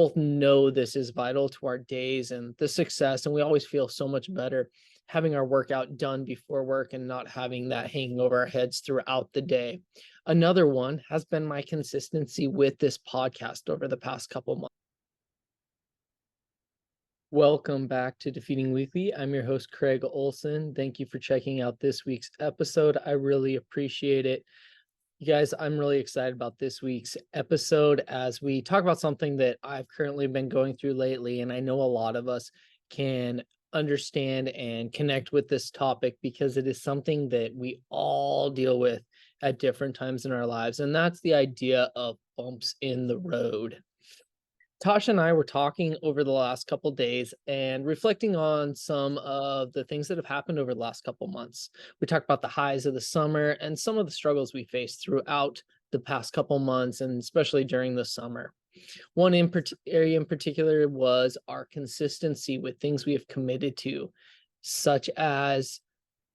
Both know this is vital to our days and the success, and we always feel so much better having our workout done before work and not having that hanging over our heads throughout the day. Another one has been my consistency with this podcast over the past couple months. Welcome back to Defeating Weekly. I'm your host, Craig Olson. Thank you for checking out this week's episode. I really appreciate it. You guys, I'm really excited about this week's episode as we talk about something that I've currently been going through lately. And I know a lot of us can understand and connect with this topic because it is something that we all deal with at different times in our lives. And that's the idea of bumps in the road. Tasha and I were talking over the last couple days and reflecting on some of the things that have happened over the last couple months. We talked about the highs of the summer and some of the struggles we faced throughout the past couple months, and especially during the summer. One area in particular was our consistency with things we have committed to, such as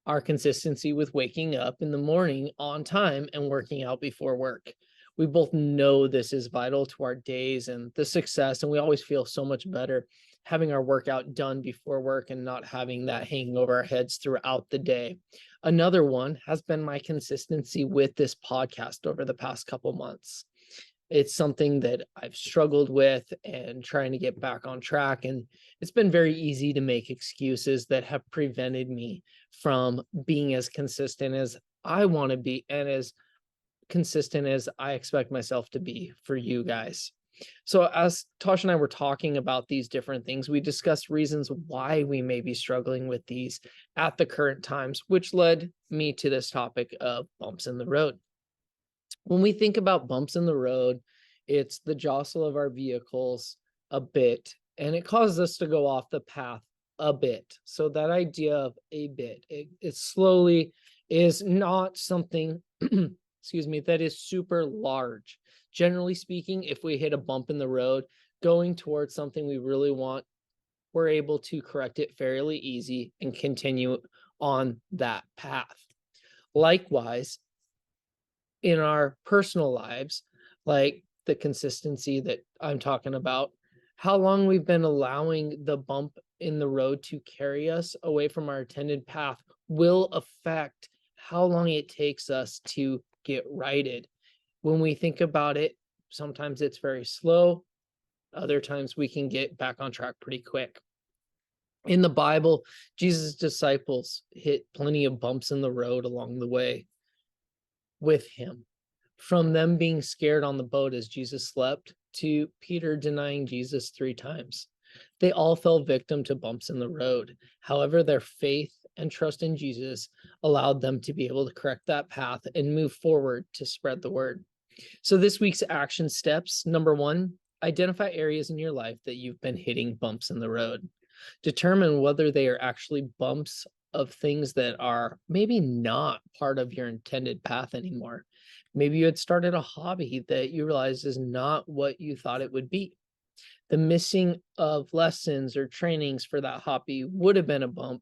our consistency with waking up in the morning on time and working out before work. We both know this is vital to our days and the success, and we always feel so much better having our workout done before work and not having that hanging over our heads throughout the day. Another one has been my consistency with this podcast over the past couple months. It's something that I've struggled with and trying to get back on track. And it's been very easy to make excuses that have prevented me from being as consistent as I want to be and as consistent as I expect myself to be for you guys. So as Tosh and I were talking about these different things, we discussed reasons why we may be struggling with these at the current times, which led me to this topic of bumps in the road. When we think about bumps in the road, it's the jostle of our vehicles a bit, and it causes us to go off the path a bit. So that idea of a bit, it slowly is not something excuse me, that is super large. Generally speaking, if we hit a bump in the road, going towards something we really want, we're able to correct it fairly easy and continue on that path. Likewise, in our personal lives, like the consistency that I'm talking about, how long we've been allowing the bump in the road to carry us away from our intended path will affect how long it takes us to get righted. When we think about it, sometimes it's very slow. Other times we can get back on track pretty quick. In the Bible, Jesus' disciples hit plenty of bumps in the road along the way with him. From them being scared on the boat as Jesus slept to Peter denying Jesus 3 times. They all fell victim to bumps in the road. However, their faith and trust in Jesus allowed them to be able to correct that path and move forward to spread the word. So this week's action steps, number 1, identify areas in your life that you've been hitting bumps in the road. Determine whether they are actually bumps of things that are maybe not part of your intended path anymore. Maybe you had started a hobby that you realized is not what you thought it would be. The missing of lessons or trainings for that hobby would have been a bump,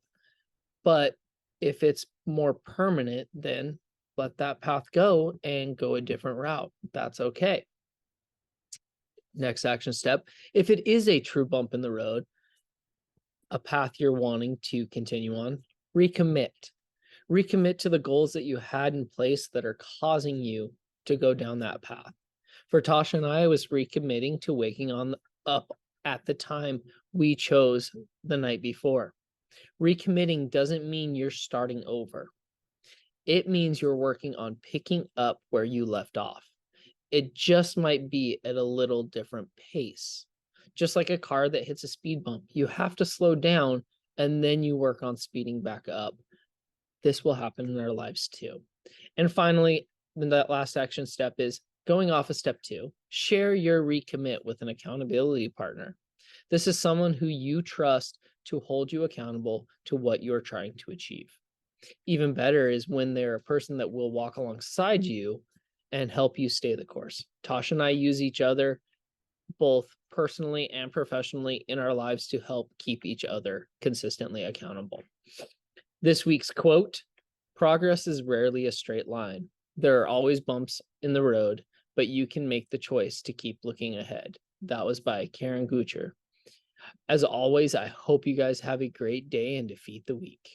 but if it's more permanent, then let that path go and go a different route. That's okay. Next action step, if it is a true bump in the road, a path you're wanting to continue on, recommit. Recommit to the goals that you had in place that are causing you to go down that path. For Tasha and I was recommitting to waking up at the time we chose the night before. Recommitting doesn't mean you're starting over. It means you're working on picking up where you left off. It just might be at a little different pace. Just like a car that hits a speed bump, you have to slow down and then you work on speeding back up. This will happen in our lives too. And finally, that last action step is going off of step 2, share your recommit with an accountability partner. This is someone who you trust to hold you accountable to what you're trying to achieve. Even better is when they're a person that will walk alongside you and help you stay the course. Tasha and I use each other both personally and professionally in our lives to help keep each other consistently accountable. This week's quote, progress is rarely a straight line. There are always bumps in the road, but you can make the choice to keep looking ahead. That was by Karen Gucher. As always, I hope you guys have a great day and defeat the week.